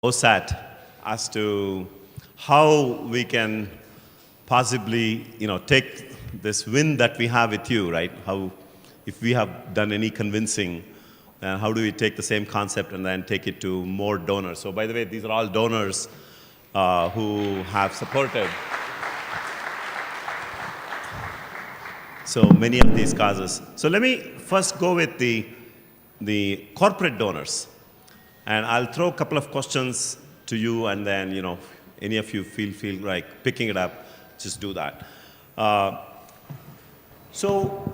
OSAT as to how we can possibly, take this win that we have with you, right? How, if we have done any convincing, how do we take the same concept and then take it to more donors? So by the way, these are all donors who have supported so many of these causes. So let me first go with the corporate donors. And I'll throw a couple of questions to you, and then, any of you feel like picking it up, just do that. So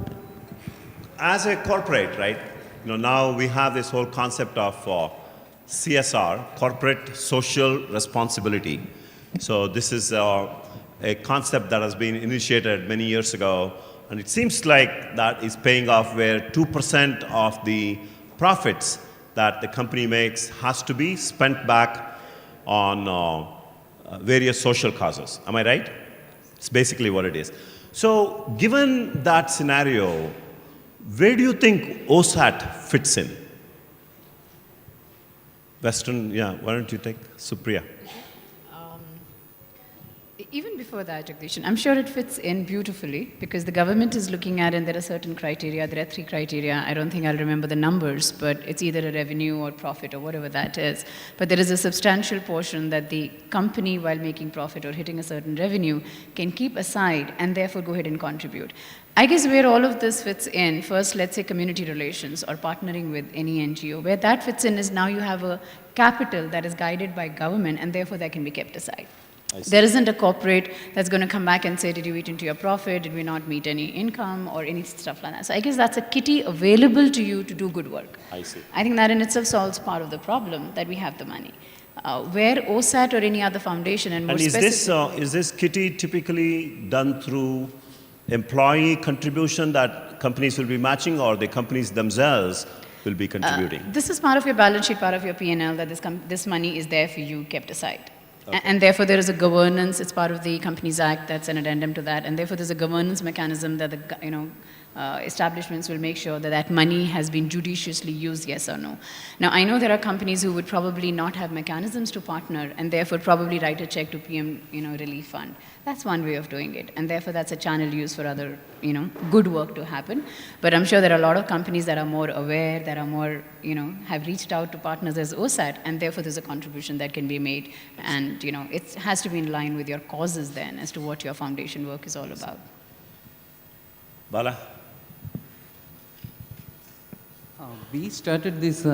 as a corporate, right, now we have this whole concept of CSR, corporate social responsibility. So this is a concept that has been initiated many years ago, and it seems like that is paying off, where 2% of the profits that the company makes has to be spent back on various social causes. Am I right? It's basically what it is. So given that scenario, where do you think OSAT fits in? Western, yeah, why don't you take Supriya? Even before that, Jagdish, I'm sure it fits in beautifully, because the government is looking at, and there are certain criteria. There are 3 criteria. I don't think I'll remember the numbers, but it's either a revenue or profit or whatever that is. But there is a substantial portion that the company, while making profit or hitting a certain revenue, can keep aside and therefore go ahead and contribute. I guess where all of this fits in, first, let's say community relations or partnering with any NGO. Where that fits in is now you have a capital that is guided by government, and therefore that can be kept aside. There isn't a corporate that's going to come back and say, did you eat into your profit? Did we not meet any income or any stuff like that? So I guess that's a kitty available to you to do good work. I see. I think that in itself solves part of the problem, that we have the money. Where OSAT or any other foundation, and more is this kitty typically done through employee contribution that companies will be matching, or the companies themselves will be contributing? This is part of your balance sheet, part of your P&L, that this money is there for you, kept aside. Okay. And therefore, there is a governance. It's part of the Companies Act. That's an addendum to that. And therefore, there's a governance mechanism that the establishments will make sure that that money has been judiciously used, yes or no. Now, I know there are companies who would probably not have mechanisms to partner, and therefore probably write a check to PM, relief fund. That's one way of doing it, and therefore that's a channel used for other, good work to happen. But I'm sure there are a lot of companies that are more aware, that are more, have reached out to partners as OSAT, and therefore there's a contribution that can be made, and it has to be in line with your causes then as to what your foundation work is all about. Bala? We started this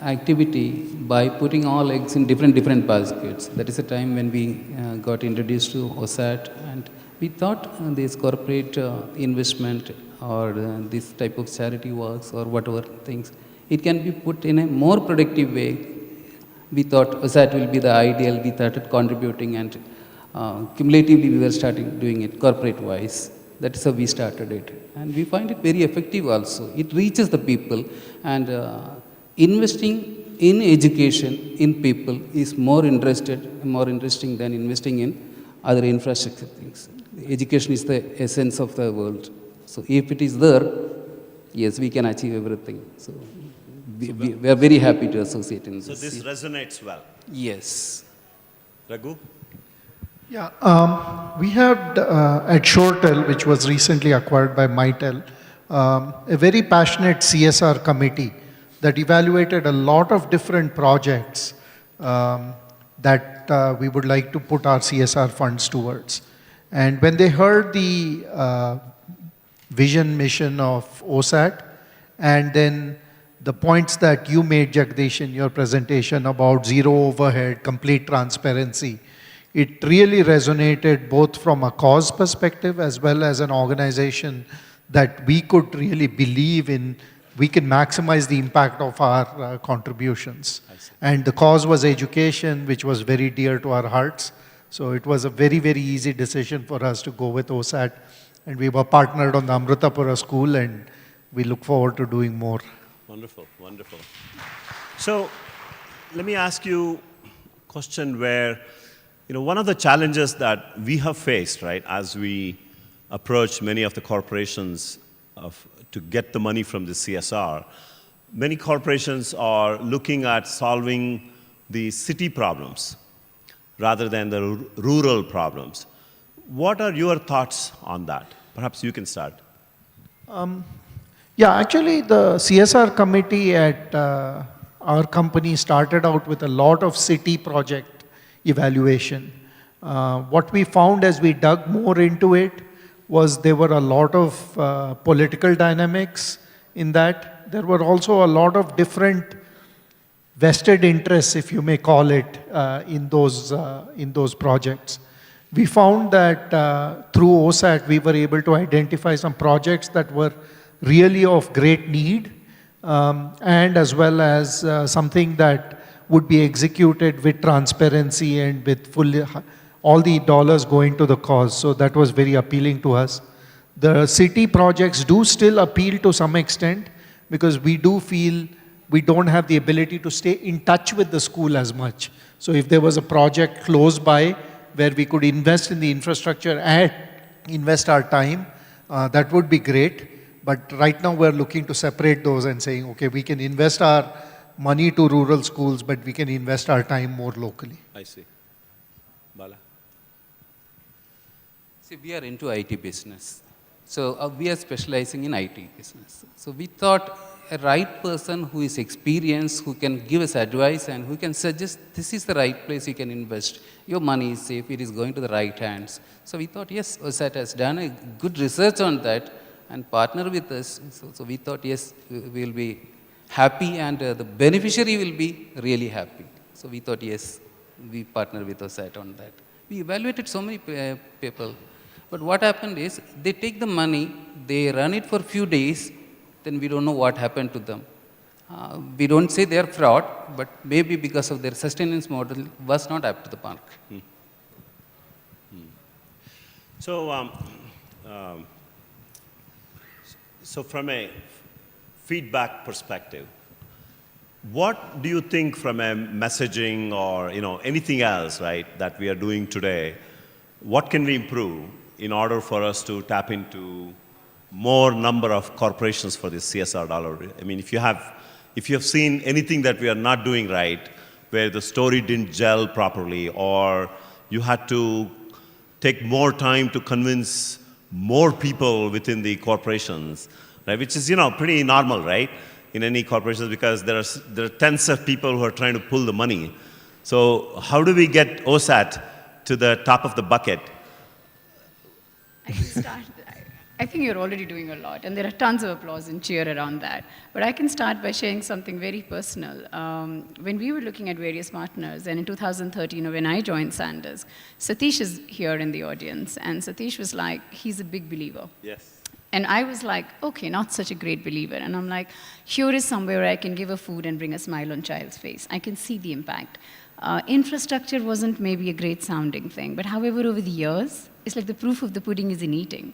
activity by putting all eggs in different baskets. That is a time when we got introduced to OSAT, and we thought this corporate investment or this type of charity works or whatever things, it can be put in a more productive way. We thought OSAT will be the ideal. We started contributing, and cumulatively we were starting doing it corporate-wise. That's how we started it. And we find it very effective also. It reaches the people, and investing in education, in people, is more interesting than investing in other infrastructure things. Education is the essence of the world. So if it is there, yes, we can achieve everything. So we are very happy to associate in this. So this resonates well? Yes. Raghu? Yeah, we had at ShoreTel, which was recently acquired by Mitel, a very passionate CSR committee that evaluated a lot of different projects that we would like to put our CSR funds towards. And when they heard the vision, mission of OSAT, and then the points that you made, Jagdish, in your presentation about zero overhead, complete transparency, it really resonated both from a cause perspective as well as an organization that we could really believe in. We can maximize the impact of our contributions. And the cause was education, which was very dear to our hearts. So it was a very, very easy decision for us to go with OSAT. And we were partnered on the Amritapura school, and we look forward to doing more. Wonderful, wonderful. So let me ask you a question where, one of the challenges that we have faced, right, as we approach many of the corporations to get the money from the CSR, many corporations are looking at solving the city problems rather than the rural problems. What are your thoughts on that? Perhaps you can start. Yeah, actually, the CSR committee at our company started out with a lot of city project evaluation. What we found as we dug more into it was there were a lot of political dynamics in that. There were also a lot of different vested interests, if you may call it, in those projects. We found that through OSAT, we were able to identify some projects that were really of great need, and as well as something that would be executed with transparency and with all the dollars going to the cause. So that was very appealing to us. The city projects do still appeal to some extent because we do feel we don't have the ability to stay in touch with the school as much. So if there was a project close by where we could invest in the infrastructure and invest our time, that would be great. But right now we're looking to separate those and saying, okay, we can invest our money to rural schools, but we can invest our time more locally. I see. Bala? See, we are into IT business. So we are specializing in IT business. So we thought a right person who is experienced, who can give us advice and who can suggest this is the right place you can invest. Your money is safe, it is going to the right hands. So we thought, yes, OSAT has done a good research on that and partner with us. So we thought, yes, we will be happy and the beneficiary will be really happy. So we thought, yes, we partner with OSAT on that. We evaluated so many people. But what happened is, they take the money, they run it for a few days, then we don't know what happened to them. We don't say they are fraud, but maybe because of their sustenance model was not up to the mark. So, so from a feedback perspective, what do you think from a messaging or anything else, right, that we are doing today? What can we improve in order for us to tap into more number of corporations for this CSR dollar? I mean, if you have seen anything that we are not doing right, where the story didn't gel properly, or you had to take more time to convince more people within the corporations, right? Which is pretty normal, right, in any corporations, because there are tens of people who are trying to pull the money. So how do we get OSAT to the top of the bucket? I can start. I think you're already doing a lot, and there are tons of applause and cheer around that. But I can start by sharing something very personal. When we were looking at various partners, and in 2013, when I joined Sanders, Satish is here in the audience, and Satish was like, he's a big believer. Yes. And I was like, okay, not such a great believer. And I'm like, here is somewhere where I can give a food and bring a smile on child's face. I can see the impact. Infrastructure wasn't maybe a great sounding thing, but however, over the years, it's like the proof of the pudding is in eating.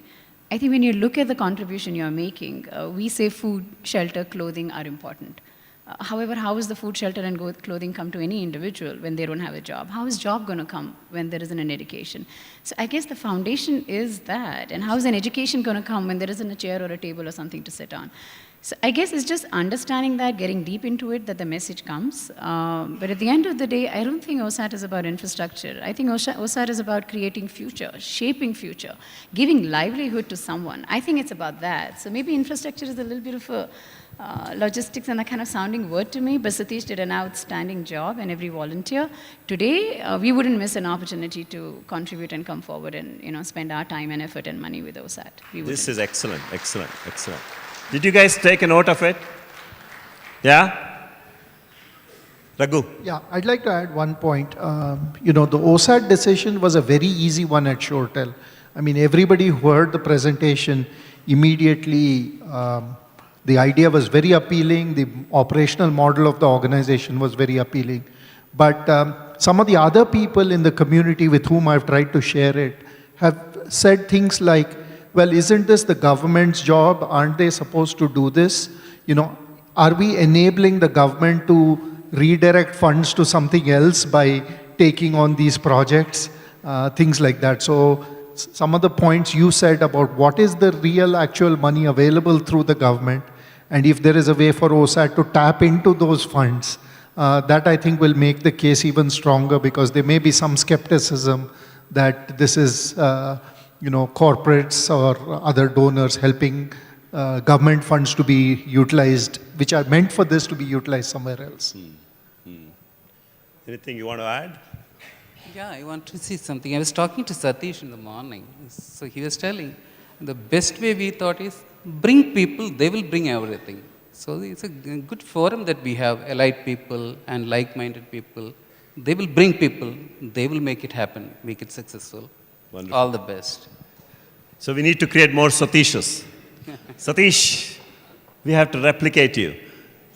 I think when you look at the contribution you're making, we say food, shelter, clothing are important. However, how is the food, shelter, and clothing come to any individual when they don't have a job? How is job going to come when there isn't an education? So I guess the foundation is that. And how is an education going to come when there isn't a chair or a table or something to sit on? So I guess it's just understanding that, getting deep into it, that the message comes. But at the end of the day, I don't think OSAT is about infrastructure. I think OSAT is about creating future, shaping future, giving livelihood to someone. I think it's about that. So maybe infrastructure is a little bit of a logistics and a kind of sounding word to me, but Satish did an outstanding job, and every volunteer. Today, we wouldn't miss an opportunity to contribute and come forward and spend our time and effort and money with OSAT. This is excellent, excellent, excellent. Did you guys take a note of it? Yeah? Raghu? Yeah, I'd like to add one point. The OSAT decision was a very easy one at ShoreTel. I mean, everybody who heard the presentation immediately, the idea was very appealing. The operational model of the organization was very appealing. But some of the other people in the community with whom I've tried to share it have said things like, well, isn't this the government's job? Aren't they supposed to do this? Are we enabling the government to redirect funds to something else by taking on these projects? Things like that. So some of the points you said about what is the real actual money available through the government, and if there is a way for OSAT to tap into those funds, that I think will make the case even stronger, because there may be some skepticism that this is, corporates or other donors helping government funds to be utilized, which are meant for this, to be utilized somewhere else. Anything you want to add? Yeah, I want to say something. I was talking to Satish in the morning. So he was telling the best way we thought is bring people, they will bring everything. So it's a good forum that we have, allied people and like-minded people. They will bring people, they will make it happen, make it successful. Wonderful. All the best. So we need to create more Satishas. Satish, we have to replicate you.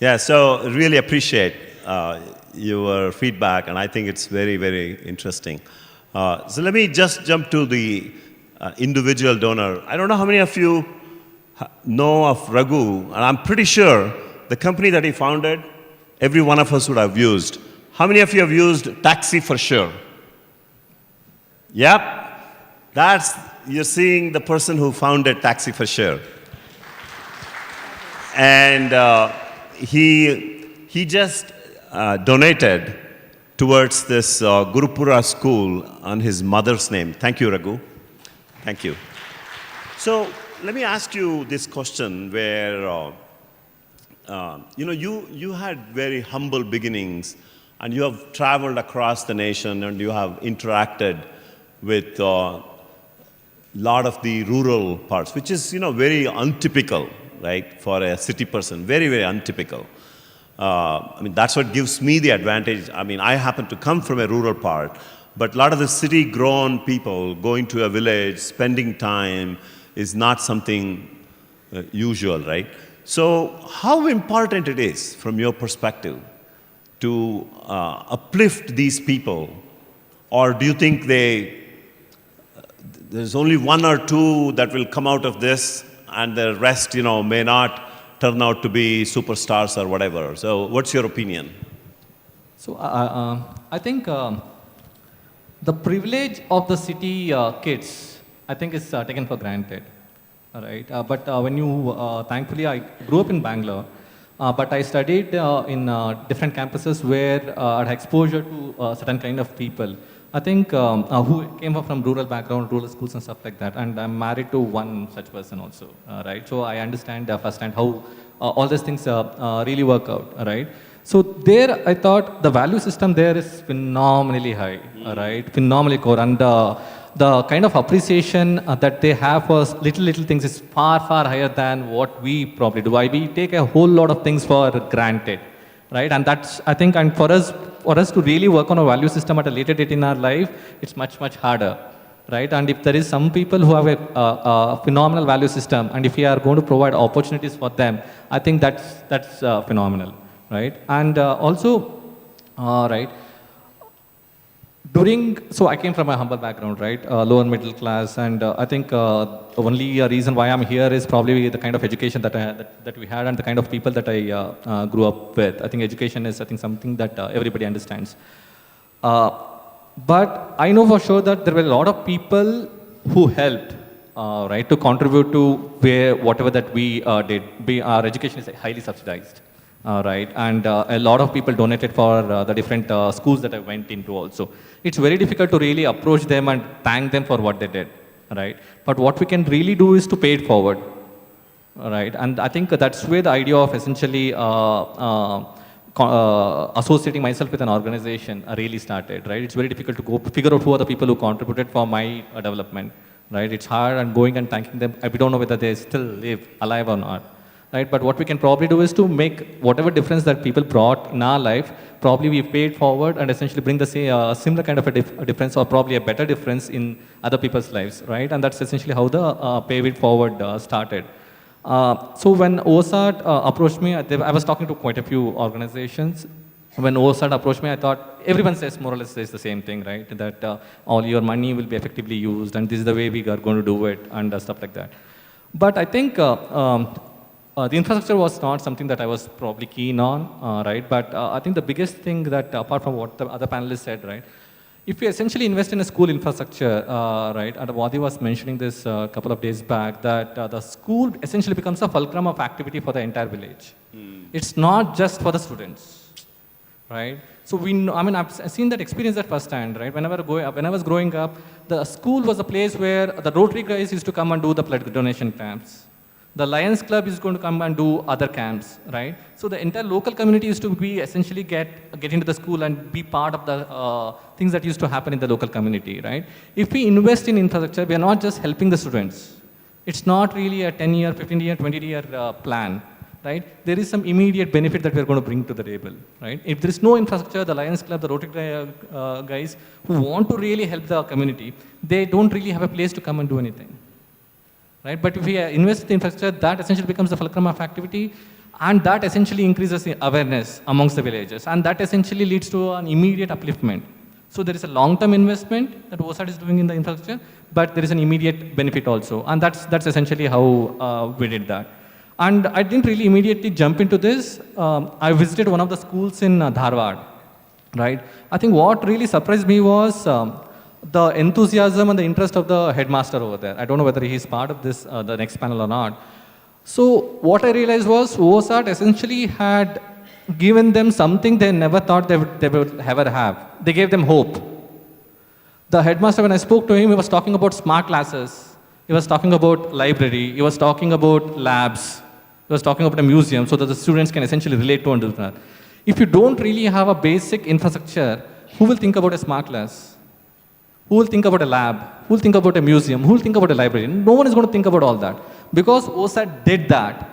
Yeah, so really appreciate your feedback, and I think it's very, very interesting. So let me just jump to the individual donor. I don't know how many of you know of Raghu, and I'm pretty sure the company that he founded, every one of us would have used. How many of you have used Taxi for sure? Yep. You're seeing the person who founded Taxi for sure. And he just donated towards this Gurupura school on his mother's name. Thank you, Raghu. Thank you. So let me ask you this question where, you had very humble beginnings, and you have traveled across the nation, and you have interacted with a lot of the rural parts, which is, very untypical, right, for a city person, very, very untypical. That's what gives me the advantage. I happen to come from a rural part, but a lot of the city-grown people going to a village, spending time, is not something usual, right? So how important it is, from your perspective, to uplift these people? Or do you think there's only one or two that will come out of this, and the rest, may not turn out to be superstars or whatever? So what's your opinion? So I think the privilege of the city kids, I think, is taken for granted. All right. But when you, thankfully, I grew up in Bangalore, but I studied in different campuses where I had exposure to certain kind of people. I think who came up from rural background, rural schools and stuff like that, and I'm married to one such person also, right? So I understand firsthand how all these things really work out, right? So there, I thought the value system there is phenomenally high, right? Phenomenally core, and the kind of appreciation that they have for little things is far higher than what we probably do. We take a whole lot of things for granted, right? And that's, I think, and for us to really work on a value system at a later date in our life, it's much harder, right? And if there is some people who have a phenomenal value system, and if we are going to provide opportunities for them, I think that's phenomenal, right? And also, right, so I came from a humble background, right? Lower middle class, and I think the only reason why I'm here is probably the kind of education that we had and the kind of people that I grew up with. I think education is, something that everybody understands. But I know for sure that there were a lot of people who helped, right, to contribute to whatever that we did. Our education is highly subsidized. Right, and a lot of people donated for the different schools that I went into also. It's very difficult to really approach them and thank them for what they did, right? But what we can really do is to pay it forward, right? And I think that's where the idea of essentially associating myself with an organization really started, right? It's very difficult to go figure out who are the people who contributed for my development, right? It's hard, and going and thanking them, we don't know whether they still alive or not. Right? But what we can probably do is to make whatever difference that people brought in our life, probably we pay it forward and essentially bring the similar kind of a difference, or probably a better difference in other people's lives, right? And that's essentially how the pay it forward started. So when OSAAT approached me, I was talking to quite a few organizations. When OSAAT approached me, I thought everyone says more or less says the same thing, right? That all your money will be effectively used, and this is the way we are going to do it, and stuff like that. But I think the infrastructure was not something that I was probably keen on, right? But I think the biggest thing that, apart from what the other panelists said, right? If we essentially invest in a school infrastructure, right? And Wadi was mentioning this a couple of days back, that the school essentially becomes a fulcrum of activity for the entire village. It's not just for the students, right? So I mean, I've seen that experience at first hand, right? When I was growing up, the school was a place where the Rotary guys used to come and do the blood donation camps. The Lions Club is going to come and do other camps, right? So the entire local community used to be essentially get into the school and be part of the things that used to happen in the local community, right? If we invest in infrastructure, we are not just helping the students. It's not really a 10-year, 15-year, 20-year plan, right? There is some immediate benefit that we are going to bring to the table, right? If there is no infrastructure, the Lions Club, the Rotary guys who want to really help the community, they don't really have a place to come and do anything. Right? But if we invest in infrastructure, that essentially becomes the fulcrum of activity, and that essentially increases the awareness amongst the villagers, and that essentially leads to an immediate upliftment. So there is a long-term investment that OSAAT is doing in the infrastructure, but there is an immediate benefit also, and that's essentially how we did that. And I didn't really immediately jump into this. I visited one of the schools in Dharwad, right? I think what really surprised me was the enthusiasm and the interest of the headmaster over there. I don't know whether he's part of this, the next panel or not. So what I realized was OSAAT essentially had given them something they never thought they would ever have. They gave them hope. The headmaster, when I spoke to him, he was talking about smart classes. He was talking about library. He was talking about labs. He was talking about a museum so that the students can essentially relate to and do that. If you don't really have a basic infrastructure, who will think about a smart class? Who will think about a lab? Who will think about a museum? Who will think about a library? No one is going to think about all that. Because OSAAT did that,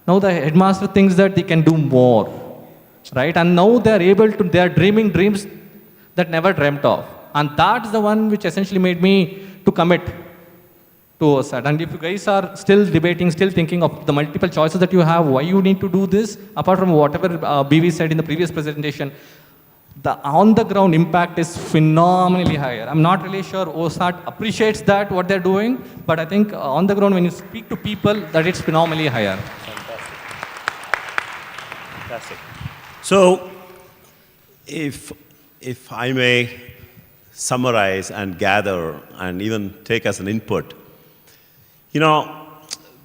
now the headmaster thinks that they can do more, right? And now they are dreaming dreams that never dreamt of. And that's the one which essentially made me to commit to OSAAT. And if you guys are still debating, still thinking of the multiple choices that you have, why you need to do this, apart from whatever BV said in the previous presentation, the on-the-ground impact is phenomenally higher. I'm not really sure OSAAT appreciates that, what they're doing, but I think on the ground, when you speak to people, that it's phenomenally higher. Fantastic. So, if I may summarize and gather and even take as an input,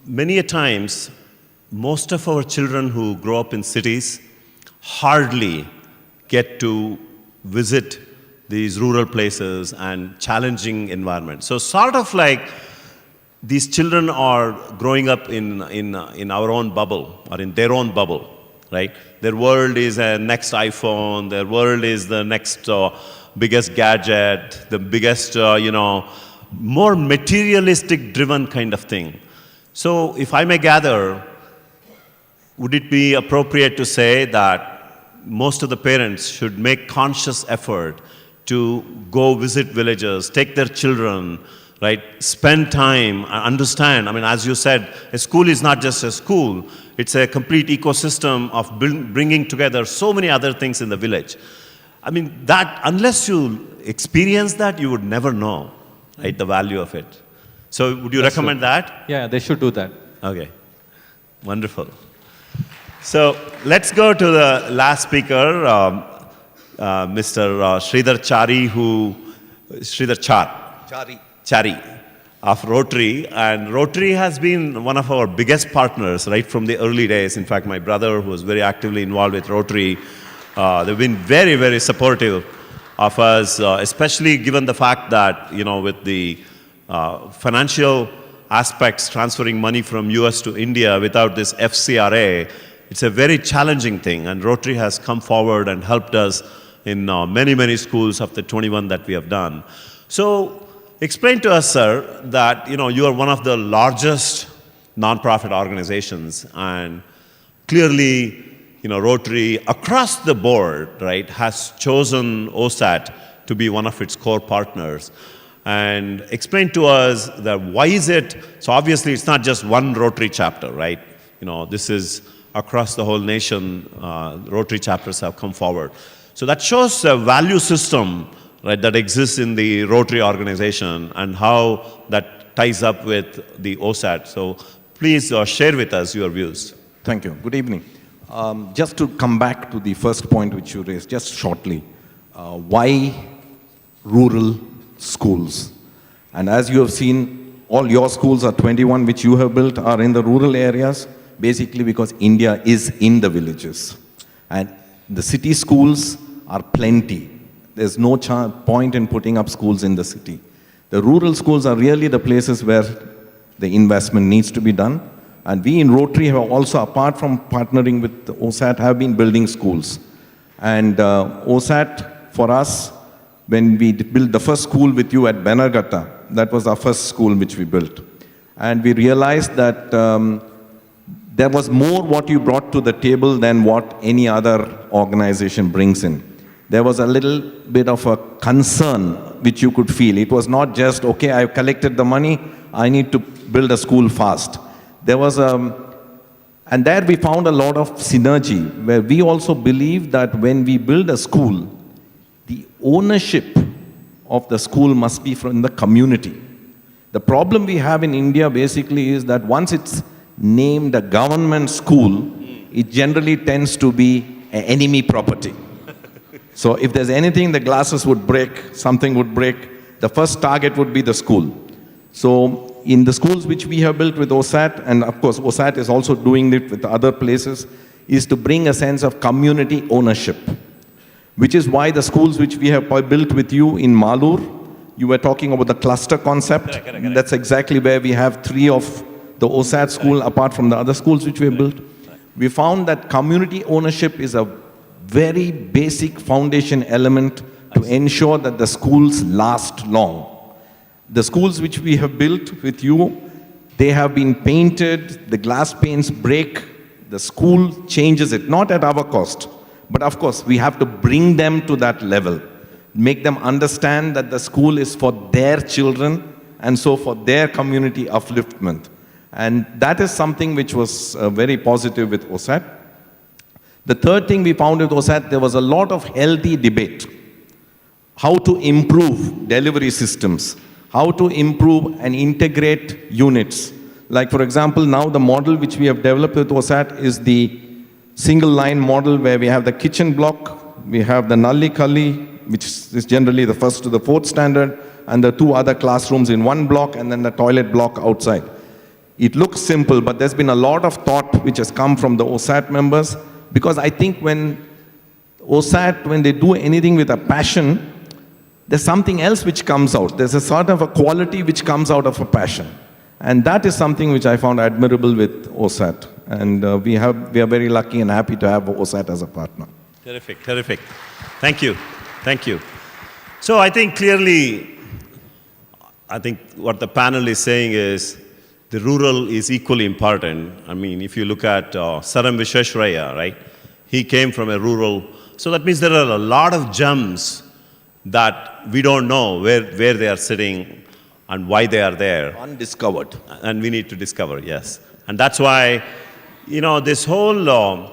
many a times, most of our children who grow up in cities hardly get to visit these rural places and challenging environments. So sort of like these children are growing up in our own bubble or in their own bubble, right? Their world is a next iPhone, their world is the next biggest gadget, the biggest, more materialistic driven kind of thing. So if I may gather, would it be appropriate to say that most of the parents should make conscious effort to go visit villages, take their children, right? Spend time, understand. I mean, as you said, a school is not just a school. It's a complete ecosystem of bringing together so many other things in the village. I mean, that unless you experience that, you would never know, right, the value of it. So would you recommend that? Yeah, they should do that. Okay, wonderful. So let's go to the last speaker, Mr. Sridhar Chari of Rotary. And Rotary has been one of our biggest partners right from the early days. In fact, my brother, who was very actively involved with Rotary, they've been very, very supportive of us, especially given the fact that, with the financial aspects, transferring money from US to India without this FCRA, it's a very challenging thing, and Rotary has come forward and helped us in many, many schools of the 21 that we have done. So explain to us, sir, that you are one of the largest nonprofit organizations, and clearly, Rotary across the board, right, has chosen OSAAT to be one of its core partners. And explain to us that why is it, so obviously it's not just one Rotary chapter, right? This is across the whole nation, Rotary chapters have come forward. So that shows a value system, right, that exists in the Rotary organization and how that ties up with the OSAAT. So please share with us your views. Thank you. Good evening. Just to come back to the first point which you raised, just shortly, why rural schools? And as you have seen, all your schools are 21 which you have built are in the rural areas, basically because India is in the villages. And The city schools are plenty. There's no point in putting up schools in the city. The rural schools are really the places where the investment needs to be done. And we in Rotary have also, apart from partnering with OSAT, have been building schools. And OSAT, for us, when we built the first school with you at Bannerghatta, that was our first school which we built. And we realized that there was more what you brought to the table than what any other organization brings in. There was a little bit of a concern which you could feel. It was not just, okay, I've collected the money, I need to build a school fast. There was and there we found a lot of synergy, where we also believe that when we build a school, the ownership of the school must be from the community. The problem we have in India basically is that once it's named a government school, it generally tends to be an enemy property. So if there's anything, the glasses would break, something would break, the first target would be the school. So in the schools which we have built with OSAT, and of course OSAT is also doing it with other places, is to bring a sense of community ownership. Which is why the schools which we have built with you in Malur, you were talking about the cluster concept. Correct. That's exactly where we have 3 of the OSAT school, apart from the other schools which we have built. We found that community ownership is a very basic foundation element to ensure that the schools last long. The schools which we have built with you, they have been painted, the glass panes break, the school changes it, not at our cost. But of course, we have to bring them to that level, make them understand that the school is for their children and so for their community upliftment. And that is something which was very positive with OSAT. The third thing we found with OSAT, there was a lot of healthy debate. How to improve delivery systems, how to improve and integrate units. Like for example, now the model which we have developed with OSAT is the single line model where we have the kitchen block, we have the Nalli Kalli, which is generally the 1st to the 4th standard, and the 2 other classrooms in one block, and then the toilet block outside. It looks simple, but there's been a lot of thought which has come from the OSAT members, because I think when OSAT, when they do anything with a passion, there's something else which comes out. There's a sort of a quality which comes out of a passion. And that is something which I found admirable with OSAT. And we are very lucky and happy to have OSAT as a partner. Terrific, terrific. Thank you, thank you. So I think clearly, I think what the panel is saying is the rural is equally important. I mean, if you look at Saram Vishwesvaraya, right? He came from a rural, so that means there are a lot of gems that we don't know where they are sitting and why they are there. Undiscovered. And we need to discover, yes. And that's why, you know, this whole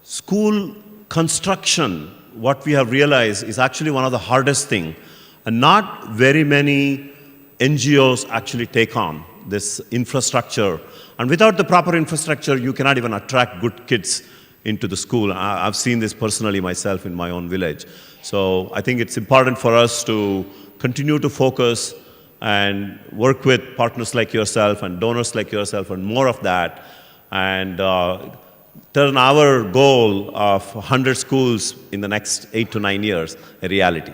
school construction, what we have realized is actually one of the hardest thing. And not very many NGOs actually take on this infrastructure. And without the proper infrastructure, you cannot even attract good kids into the school. I've seen this personally myself in my own village. So I think it's important for us to continue to focus and work with partners like yourself and donors like yourself and more of that, and turn our goal of 100 schools in the next 8 to 9 years a reality.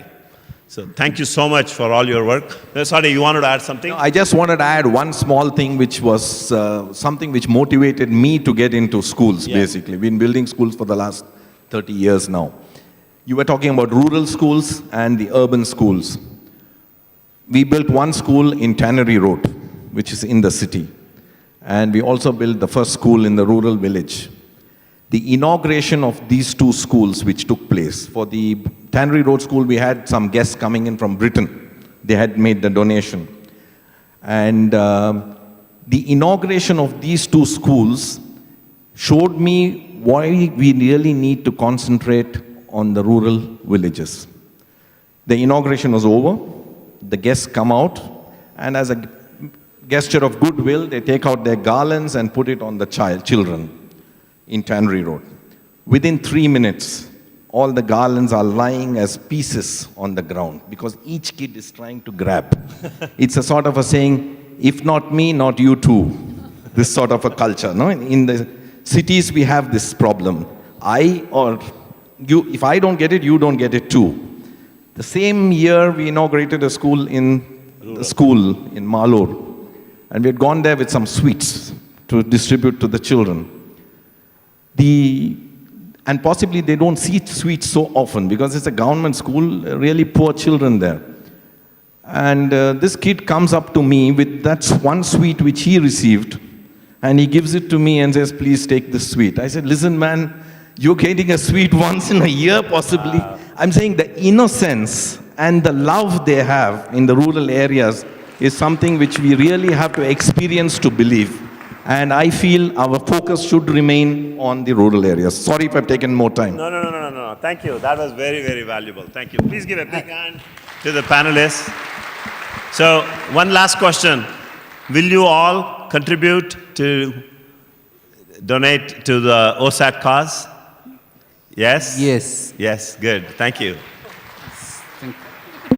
So thank you so much for all your work. Sorry, you wanted to add something? No, I just wanted to add one small thing which was something which motivated me to get into schools, basically. We've been building schools for the last 30 years now. You were talking about rural schools and the urban schools. We built one school in Tannery Road, which is in the city. And we also built the first school in the rural village. The inauguration of these 2 schools which took place, for the Tannery Road School, we had some guests coming in from Britain. They had made the donation. And the inauguration of these 2 schools showed me why we really need to concentrate on the rural villages. The inauguration was over. The guests come out, and as a gesture of goodwill, they take out their garlands and put it on the children in Tannery Road. Within 3 minutes, all the garlands are lying as pieces on the ground because each kid is trying to grab. It's a sort of a saying, if not me, not you too. This sort of a culture. No? In the cities, we have this problem. I or if I don't get it, you don't get it too. The same year, we inaugurated a school in Malur, and we had gone there with some sweets to distribute to the children. And possibly they don't see sweets so often because it's a government school, really poor children there. And this kid comes up to me with that one sweet which he received, and he gives it to me and says, please take this sweet. I said, listen man, you're getting a sweet once in a year possibly. I'm saying the innocence and the love they have in the rural areas is something which we really have to experience to believe. And I feel our focus should remain on the rural areas. Sorry if I've taken more time. No. Thank you. That was very, very valuable. Thank you. Please give a big hand to the panelists. So, one last question. Will you all contribute to donate to the OSAAT cause? Yes? Yes. Yes, good. Thank you.